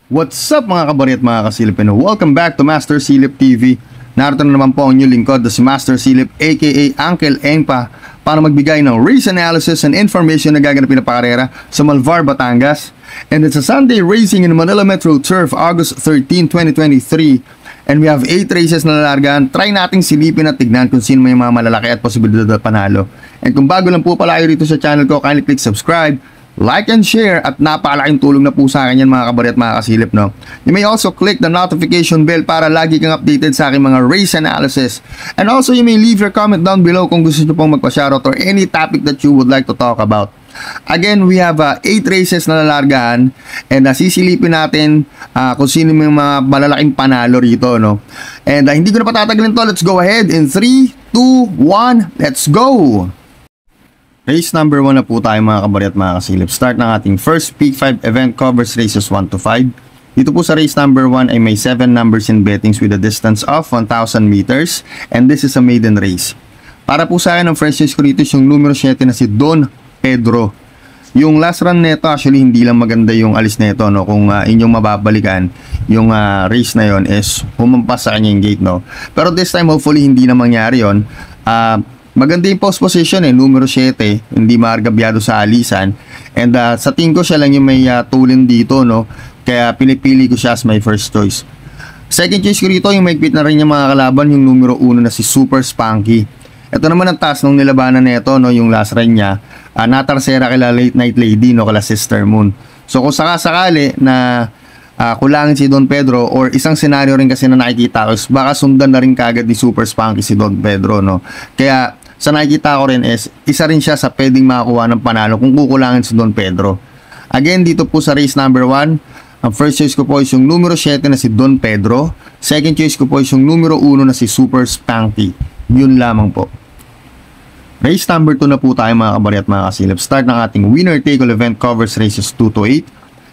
What's up mga kabari at mga kasilip, and welcome back to Master Silip TV. Narito na naman po ang inyong lingkod, si Master Silip aka Uncle Engpa, para magbigay ng race analysis and information na gaganapin na pakarera sa Malvar, Batangas. And it's a Sunday racing in Manila Metro Turf, August 13, 2023. And we have 8 races na lalargaan. Try nating silipin at tignan kung sino may mga malalaki at posibilidad na panalo. And kung bago lang po pala kayo rito sa channel ko, kindly click subscribe, like and share, at napakalaking tulong na po sa akin yan mga kabari at mga kasilip, no? You may also click the notification bell para lagi kang updated sa aking mga race analysis. And also you may leave your comment down below kung gusto nyo pong magpa-shoutout or any topic that you would like to talk about. Again, we have 8 races na lalargaan, and sisilipin natin kung sino may mga malalaking panalo rito, no? And hindi ko na patatagalin to. Let's go ahead in 3, 2, 1, let's go! Race number 1 na po tayo mga kabari at mga kasilip. Start ng ating first Peak 5 event, covers races 1 to 5. Dito po sa race number 1 ay may 7 numbers in bettings with a distance of 1,000 meters, and this is a maiden race. Para po sa akin, ang first choice ko rito yung numero 7 na si Don Pedro. Yung last run nito, actually hindi lang maganda yung alis nito, no? Kung inyong mababalikan, yung race na yon is humampas sa kanya yung gate, no? Pero this time hopefully hindi na mangyari yon. Maganda yung post position, numero 7, hindi maargabyado sa alisan. And sa tingin ko siya lang yung may tulin dito, no? Kaya pinipili ko siya as my first choice. Second choice ko rito, yung maigpit na rin yung mga kalaban, yung numero 1 na si Super Spunky. Ito naman ang task nung nilabanan nito, no, yung last run niya, natarsera kila Late Night Lady, no, kila Sister Moon. So kung sakasakali na kulangin si Don Pedro, or isang senaryo rin kasi na nakikita ko is baka sundan na rin kagad ni Super Spunky si Don Pedro, no. Kaya sa nakikita ko rin is isa rin siya sa pwedeng makakuha ng panalo kung kukulangin si Don Pedro. Again, dito po sa race number 1, ang first choice ko po is yung numero 7 na si Don Pedro. Second choice ko po is yung numero 1 na si Super Spunky. Yun lamang po. Race number 2 na po tayo mga kabari at mga kasilip. Start ng ating winner take all event, covers races 2 to 8.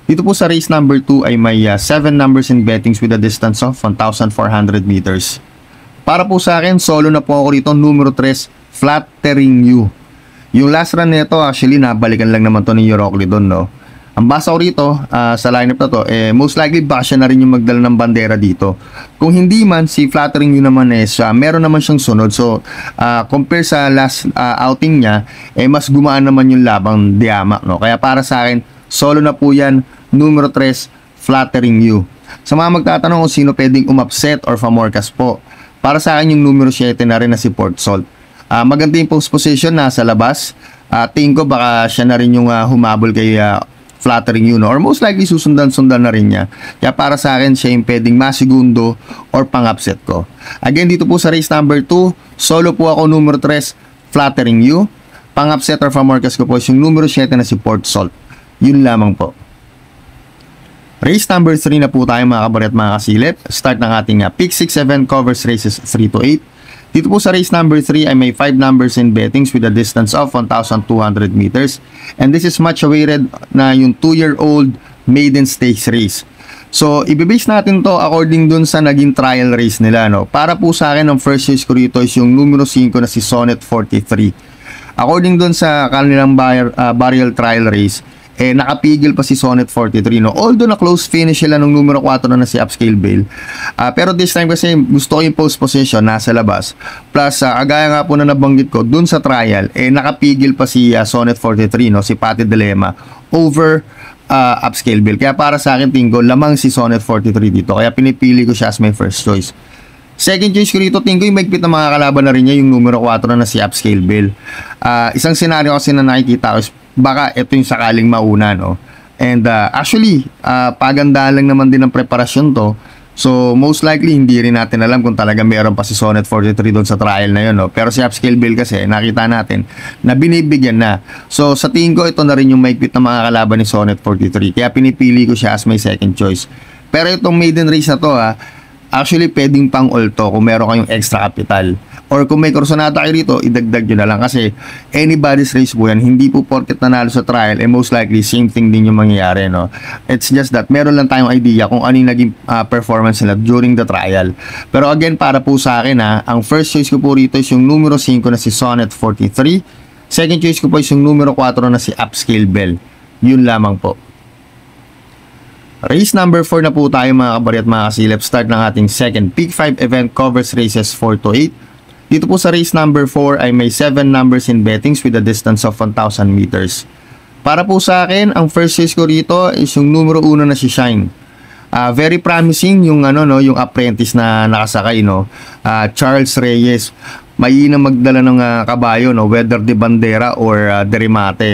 Dito po sa race number 2 ay may 7 numbers in bettings with a distance of 1,400 meters. Para po sa akin, solo na po ako rito, numero 3, Flattering You. Yung last run nito, actually nabalikan lang naman to ni Euroclidon, no? Ang basa ko rito sa lineup na to, most likely baka siya na rin yung magdala ng bandera dito. Kung hindi man, si Flattering You naman meron naman siyang sunod. So compare sa last outing niya, mas gumaan naman yung labang Diama, no? Kaya para sa akin, solo na po yan, numero 3, Flattering You. Sa mga magtatanong kung sino pwedeng umupset or famorkas po, para sa akin yung numero 7 na rin na si Port Salt. Maganda yung post position nasa labas. Tingin ko baka siya na rin yung humabol kay Flattering You, no? Or most likely susundan-sundan na rin niya. Kaya para sa akin siya yung pwedeng masigundo or pang-upset ko. Again, dito po sa race number 2, solo po ako, numero 3, Flattering You. Pang-upset or famorkas ko po yung numero 7 na si Port Salt. Yun lamang po. Race number 3 na po tayo mga kabari at mga kasilip. Start ng ating Peak 6 event, covers races 3 to 8. Dito po sa race number 3 ay may 5 numbers in bettings with a distance of 1,200 meters. And this is much awaited na yung 2-year-old maiden stakes race. So, ibibase natin to according dun sa naging trial race nila, no? Para po sa akin, ang first choice ko rito is yung numero 5 na si Sonnet 43. According dun sa kanilang burial trial race, nakapigil pa si Sonnet 43, no? Although na close finish sila nung numero 4 na si Upscale Bale. Pero this time kasi gusto ko yung post position nasa labas. Plus, agaya nga po na nabanggit ko, dun sa trial, nakapigil pa si Sonnet 43, no? Si Patty Dilemma over Upscale Bale. Kaya para sa akin, tingin ko, lamang si Sonnet 43 dito. Kaya pinipili ko siya as my first choice. Second choice ko rito, tingin ko yung maigpit na mga kalaban na rin niya, yung numero 4 na si Upscale Bale. Isang senaryo kasi na nakikita ko is baka ito yung sakaling mauna, no? And actually, pagandahan lang naman din ng preparasyon to. So, most likely, hindi rin natin alam kung talaga meron pa si Sonnet 43 doon sa trial na yun, no? Pero si Upscale Bale kasi, nakita natin na binibigyan na. So, sa tingin ko, ito na rin yung maigpit na mga kalaban ni Sonnet 43. Kaya pinipili ko siya as my second choice. Pero itong maiden race na to, actually, pwedeng pang all to kung meron kayong extra capital. Or kung may kursonata kayo rito, idagdag nyo na lang. Kasi anybody's race po yan. Hindi po porket nanalo sa trial, most likely same thing din yung mangyayari, no? It's just that meron lang tayong idea kung ano yung naging performance nila during the trial. Pero again, para po sa akin, ang first choice ko po rito is yung numero 5 na si Sonnet 43. Second choice ko po is yung numero 4 na si Upscale Bell. Yun lamang po. Race number 4 na po tayo mga kabari at mga kasilip. Start ng ating second Peak 5 event, covers races 4 to 8. Dito po sa race number 4 ay may 7 numbers in bettings with a distance of 1,000 meters. Para po sa akin, ang first choice ko rito is yung numero 1 na si Shine. Very promising yung yung apprentice na nakasakay, Charles Reyes. Mainam magdala ng kabayo, whether de bandera or de remate,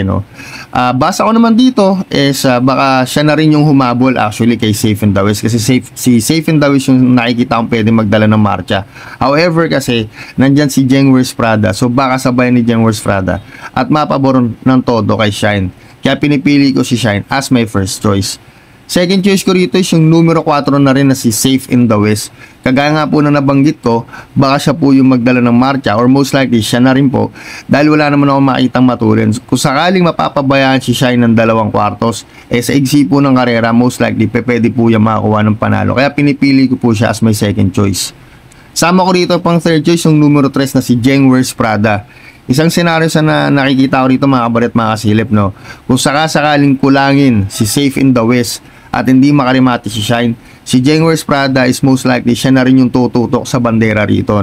basa ko naman dito is baka siya na rin yung humabol actually kay Safe in the West, kasi si Safe in the West yung nakikita kong pwede magdala ng marcha. However kasi nandyan si Jengwers Prada, so baka sabayan ni Jengwers Prada at mapabor ng todo kay Shine. Kaya pinipili ko si Shine as my first choice. Second choice ko rito is yung numero 4 na rin na si Safe in the West. Kagaya nga po na nabanggit ko, baka siya po yung magdala ng marcha or most likely siya na rin po dahil wala naman ako makitang matulin. Kung sakaling mapapabayaan si Shine ng 2 kwartos, sa igsi po ng karera, most likely pwede po yung makakuha ng panalo. Kaya pinipili ko po siya as my second choice. Sama ko rito pang third choice yung numero 3 na si Jengwers Prada. Isang senaryo sa nakikita ko rito mga kabari at mga kasilip, kung sakaling kulangin si Safe in the West at hindi makarimati si Shine, si Jengwers Prada is most likely siya na rin yung tututok sa bandera rito,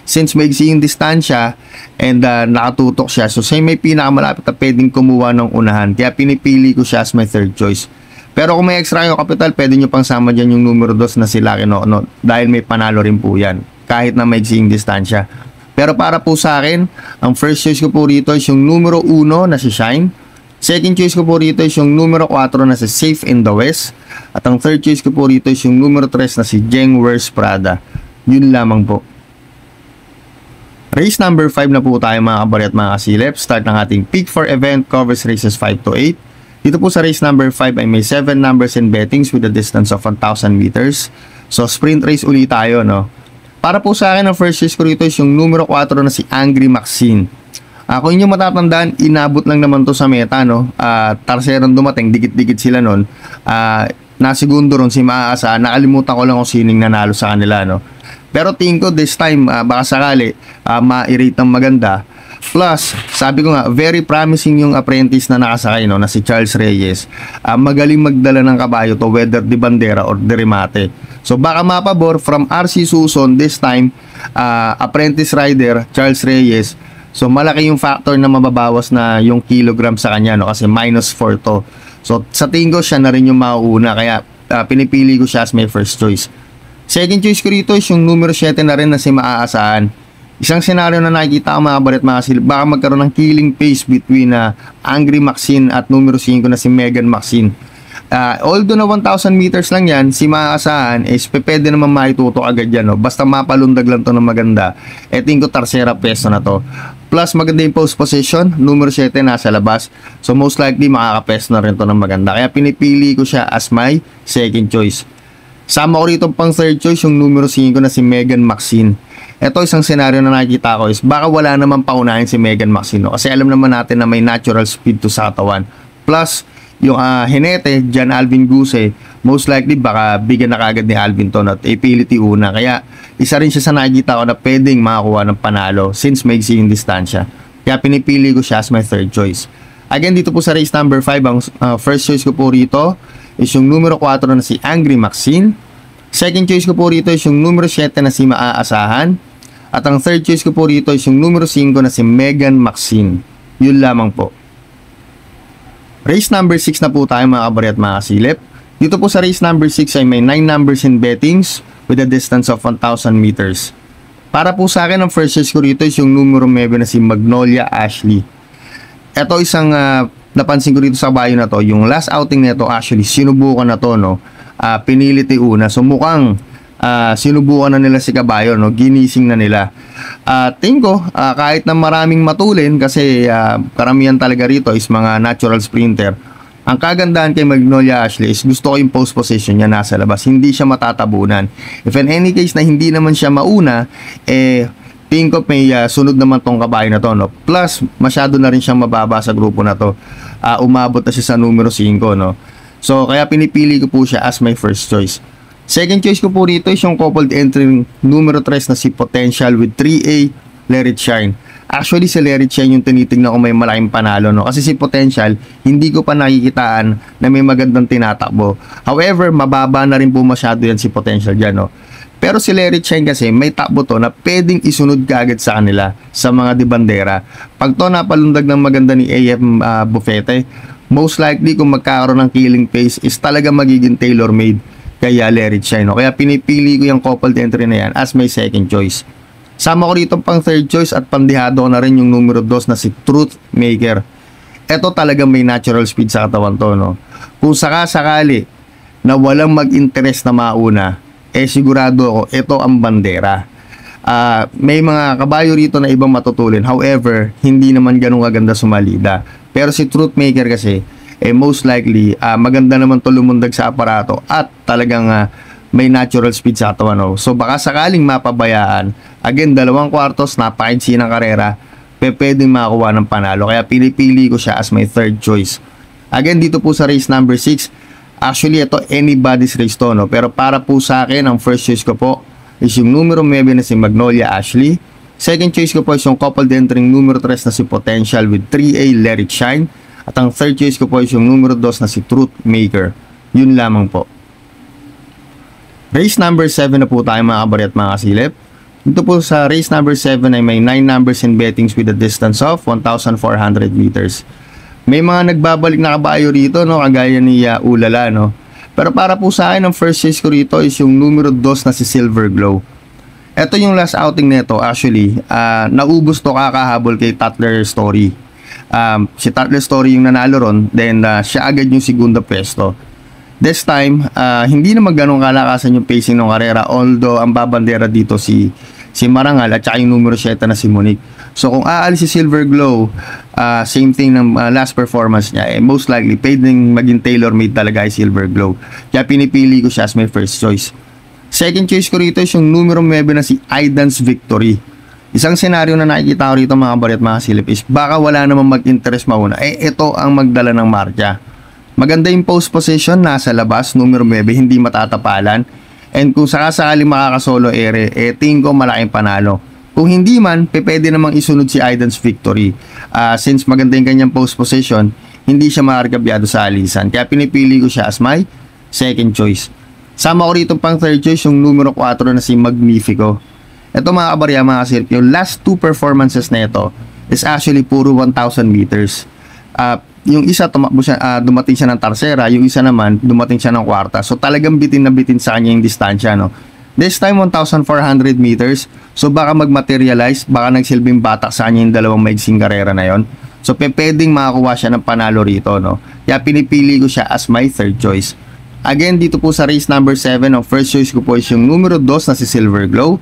Since may yung distansya and nakatutok siya, so siya may pinakamalapit na pwedeng kumuha ng unahan. Kaya pinipili ko siya as my third choice. Pero kung may extra yung kapital, pwede nyo pang sama dyan yung numero 2 na si Lucky No, dahil may panalo rin po yan, kahit na may yung distansya. Pero para po sa akin, ang first choice ko po rito is yung numero 1 na si Shine. Second choice ko po rito is yung numero 4 na si Safe in the West. At ang third choice ko po rito is yung numero 3 na si Jengwers Prada. Yun lamang po. Race number 5 na po tayo mga kabari at mga kasilip. Start ng ating Peak 4 event, covers races 5 to 8. Dito po sa race number 5 ay may 7 numbers in bettings with a distance of 1,000 meters. So sprint race ulit tayo, Para po sa akin, ang first choice ko rito is yung numero 4 na si Angry Maxine. Kung inyo matatandaan, inabot lang naman to sa meta, Tarserong dumating, dikit-dikit sila nun. Nasigundo ron si Maasa, nakalimutan ko lang kung sining nanalo sa kanila, Pero tingin ko this time, baka sakali, ma-irate ng maganda. Plus, sabi ko nga, very promising yung apprentice na nakasakay, na si Charles Reyes. Magaling magdala ng kabayo to, whether de bandera or de remate. So baka mapabor from RC Suson this time, apprentice rider Charles Reyes. So malaki yung factor na mababawas na yung kilogram sa kanya, kasi -4 to. So sa tingin ko siya na rin yung mauuna, kaya pinipili ko siya as my first choice. Second choice ko rito is yung numero 7 na rin na si Maaasahan. Isang senaryo na nakikita ko mga kabari at mga kasilip, baka magkaroon ng killing pace between Angry Maxine at numero 5 na si Megan Maxine. Although na 1,000 meters lang yan, si Maaasahan is pwede naman maitutok agad yan, basta mapalundag lang to ng maganda. Tingin ko tercera peso na to. Plus maganda yung post position, numero 7 nasa labas, so most likely makakapeso na rin to ng maganda. Kaya pinipili ko siya as my second choice. Sama ko rito pang third choice yung numero 5 na si Megan Maxine. Ito isang senaryo na nakikita ko is baka wala naman paunahin si Megan Maxine, kasi alam naman natin na may natural speed to sa katawan. Plus yung Hinete, Jan Alvin Guse, most likely baka bigyan na kagad ni Alvin to at ipilit una. Kaya isa rin siya sa nakikita ko na pwedeng makakuha ng panalo since may yung distansya. Kaya pinipili ko siya as my third choice. Again, dito po sa race number 5, ang first choice ko po rito is yung numero 4 na si Angry Maxine. Second choice ko po rito is yung numero 7 na si Maaasahan. At ang third choice ko po rito is yung numero 5 na si Megan Maxine. Yun lamang po. Race number 6 na po tayo mga kabari at mga kasilip. Dito po sa race number 6 ay may 9 numbers in bettings with a distance of 1,000 meters. Para po sa akin, ang first choice ko rito is yung numero 9 na si Magnolia Ashley. Ito isang napansin ko rito sa bayo na to. Yung last outing nito actually sinubukan na to, pinili una. So mukhang sinubukan na nila si kabayo, ginising na nila. Tingin ko kahit na maraming matulin, kasi karamihan talaga rito is mga natural sprinter. Ang kagandahan kay Magnolia Ashley is gusto ko yung post position niya nasa labas, hindi siya matatabunan. If in any case na hindi naman siya mauna, tingin ko may sunod naman tong kabayo na to, Plus masyado na rin siyang mababa sa grupo na to. Umabot na siya sa numero 5, So kaya pinipili ko po siya as my first choice. Second choice ko po rito is yung coupled entry numero 3 na si Potential with 3A Let It Shine. Actually, si Lerit Shine yung tinitingnan ko may malaking panalo, no? Kasi si Potential, hindi ko pa nakikitaan na may magandang tinatakbo. However, mababa na rin po masyado yan si Potential dyan, no? Pero si Lerit Shine kasi may takbo to na pwedeng isunod kaagad sa kanila sa mga dibandera. Pag to napalundag ng maganda ni AM Bufete, most likely kung magkakaroon ng killing pace is talaga magiging tailor-made kaya Lerit Shine, no? Kaya pinipili ko yung coupled entry na yan as my second choice. Sama ko rito pang third choice at pandihado ko na rin yung numero 2 na si Truth Maker. Ito talaga may natural speed sa katawan to, no? Kung sakali na walang mag-interest na mauna, sigurado ako ito ang bandera. May mga kabayo rito na ibang matutulin, however hindi naman ganun kaganda sumalida. Pero si Truth Maker kasi most likely maganda naman to lumundag sa aparato at talagang may natural speed sa katawan, no? So baka sakaling mapabayaan, again 2 kwartos, napakaiksi ng karera, pwedeng makakuha ng panalo. Kaya pinipili ko siya as my third choice. Again, dito po sa race number 6, actually ito anybody's race to, no? Pero para po sa akin, ang first choice ko po is yung numero 9 na si Magnolia Ashley. Second choice ko po is yung coupled entering numero 3 na si Potential with 3A Lerit Shine. At ang third choice ko po is yung numero 2 na si Truth Maker. Yun lamang po. Race number 7 na po tayo mga kabari at mga kasilip. Dito po sa race number 7 ay may 9 numbers in bettings with a distance of 1,400 meters. May mga nagbabalik na kabayo rito, no? Kagaya ni Ulala, no? Pero para po sa akin, ang first choice ko rito is yung numero 2 na si Silver Glow. Ito yung last outing nito, actually. Naubos to kakahabol kay Tatler Story. Si Tatler Story yung nanalo ron, then siya agad yung segunda pwesto. This time, hindi naman ganun kalakasan yung pacing ng karera, although ang babandera dito si Marangal at saka yung numero 7 na si Monique. So kung aalis si Silver Glow, same thing ng last performance niya, most likely pwedeng maging tailor-made talaga ay Silver Glow. Kaya pinipili ko siya as my first choice. Second choice ko rito is yung numero 9 na si Aidan's Victory. Isang senaryo na nakikita ko rito mga kabari at mga silip is baka wala namang mag-interest mauna, ito ang magdala ng marka. Maganda yung post position, nasa labas, numero 9, hindi matatapalan. And kung sakasakali makakasolo ere, tingin ko malaking panalo. Kung hindi man, pwede namang isunod si Aidan's Victory. Since maganda yung kanyang post position, hindi siya makargabyado sa alisan. Kaya pinipili ko siya as my second choice. Sama ko rito pang third choice, yung numero 4 na si Magnifico. Ito mga kabarya, mga kasirp, yung last 2 performances na ito is actually puro 1,000 meters. Yung isa tumakbo siya, dumating siya ng tarsera, yung isa naman dumating siya ng kwarta. So talagang bitin na bitin sa kanya yung distansya, no? This time 1,400 meters. So baka mag-materialize, baka nagsilbing batak sa kanya yung dalawang maigsing karera na yon. So pwedeng makakuha siya ng panalo rito, no? Kaya pinipili ko siya as my third choice. Again, dito po sa race number 7, ang first choice ko po is yung numero 2 na si Silver Glow.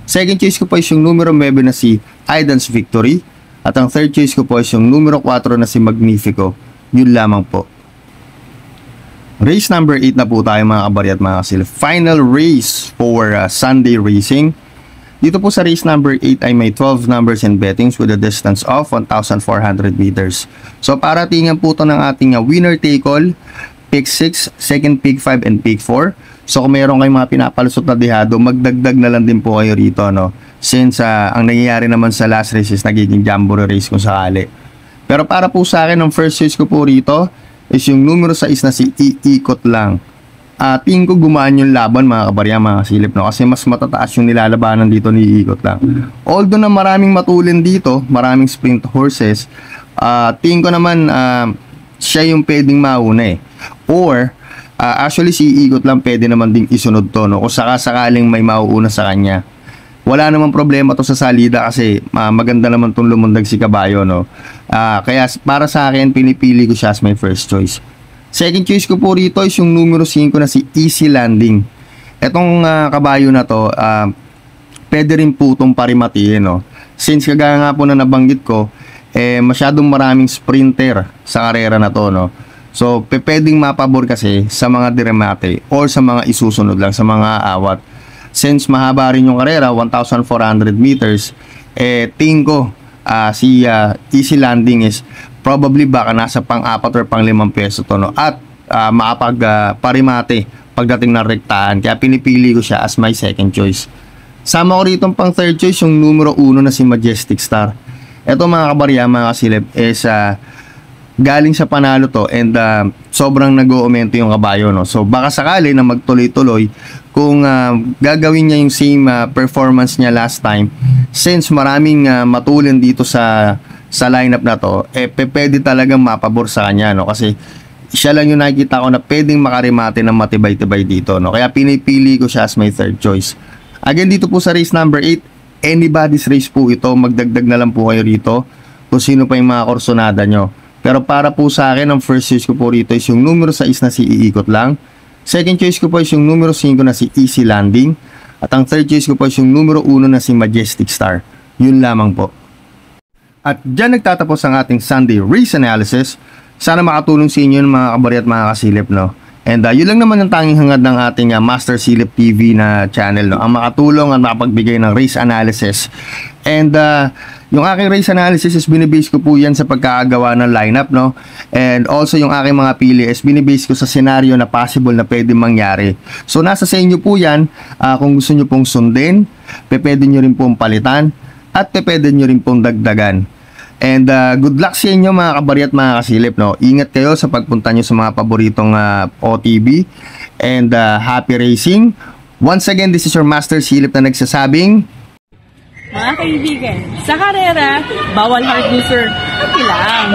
Second choice ko po is yung numero 9 na si Aidan's Victory. At ang third choice ko po is yung numero 4 na si Magnifico. Yun lamang po. Race number 8 na po tayo mga kabari at mga kasilip. Final race for Sunday racing. Dito po sa race number 8 ay may 12 numbers in bettings with a distance of 1,400 meters. So para tingnan po ito ng ating winner take all, pick 6, second pick 5, and pick 4. So kung mayroon kayong mga pinapalusot na dihado, magdagdag na lang din po kayo rito, no? Since ang nangyayari naman sa last race is nagiging jamboree race kung sakali. Pero para po sa akin, ang first choice ko po rito is yung numero 6 na si Iikot Lang. Tingin ko gumaan yung laban mga kabarya, mga silip, no? Kasi mas matataas yung nilalabanan dito ni Iikot Lang. Although na maraming matulin dito, maraming sprint horses, tingin ko naman siya yung pwedeng mauna eh. Or actually si Iikot Lang pwede naman ding isunod to, no? Kung sakasakaling may mauuna sa kanya. Wala namang problema to sa salida kasi maganda naman tong lumundag si kabayo, no? Kaya para sa akin, pinipili ko siya as my first choice. Second choice ko po rito is yung numero 5 na si Easy Landing. Etong kabayo na to, pwede rin po itong parimatiin, no? Since kagaya nga po na nabanggit ko, masyadong maraming sprinter sa karera na to, no? So, pwedeng mapabor kasi sa mga diremate or sa mga isusunod lang, sa mga awat. Since mahaba rin yung karera, 1,400 meters, tingin ko si Easy Landing is probably baka nasa pang-4 or pang-5 peso to, no? At parimate pagdating ng rektahan. Kaya pinipili ko siya as my second choice. Sama ko rito pang third choice yung numero 1 na si Majestic Star. Ito mga kabarya, mga kasilip, is galing sa panalo to, and sobrang nag-uumento yung kabayo, no? So baka sakali na magtuloy-tuloy kung gagawin niya yung same performance niya last time, since maraming matulin dito sa lineup na to, pwede talagang mapabor sa kanya, no? Kasi siya lang yung nakikita ko na pwedeng makarimate ng matibay-tibay dito, no? Kaya pinipili ko siya as my third choice. Again, dito po sa race number 8, anybody's race po ito. Magdagdag na lang po kayo rito kung sino pa yung mga korsonada nyo. Pero para po sa akin, ang first choice ko po rito is yung numero 6 na si Iikot Lang. Second choice ko po is yung numero 5 na si Easy Landing. At ang third choice ko po is yung numero 1 na si Majestic Star. Yun lamang po. At dyan nagtatapos ang ating Sunday race analysis. Sana makatulong sa inyo mga kabarya at mga kasilip, no? And yun lang naman ang tanging hangad ng ating Master Silip TV na channel, no? Ang makatulong at makapagbigay ng race analysis. And yung aking race analysis is binibase ko po yan sa pagkakagawa ng lineup, no? And also yung aking mga pili is binibase ko sa senaryo na possible na pwede mangyari. So nasa sa inyo po yan, kung gusto nyo pong sundin, pwede nyo rin pong palitan, at pwede nyo rin pong dagdagan. And good luck sa inyo mga kabarya at mga kasilip, no? Ingat kayo sa pagpunta nyo sa mga paboritong OTB. And happy racing. Once again, this is your Master Silip na nagsasabing, mga kaibigan, sa karera, bawal hard loser, at lang.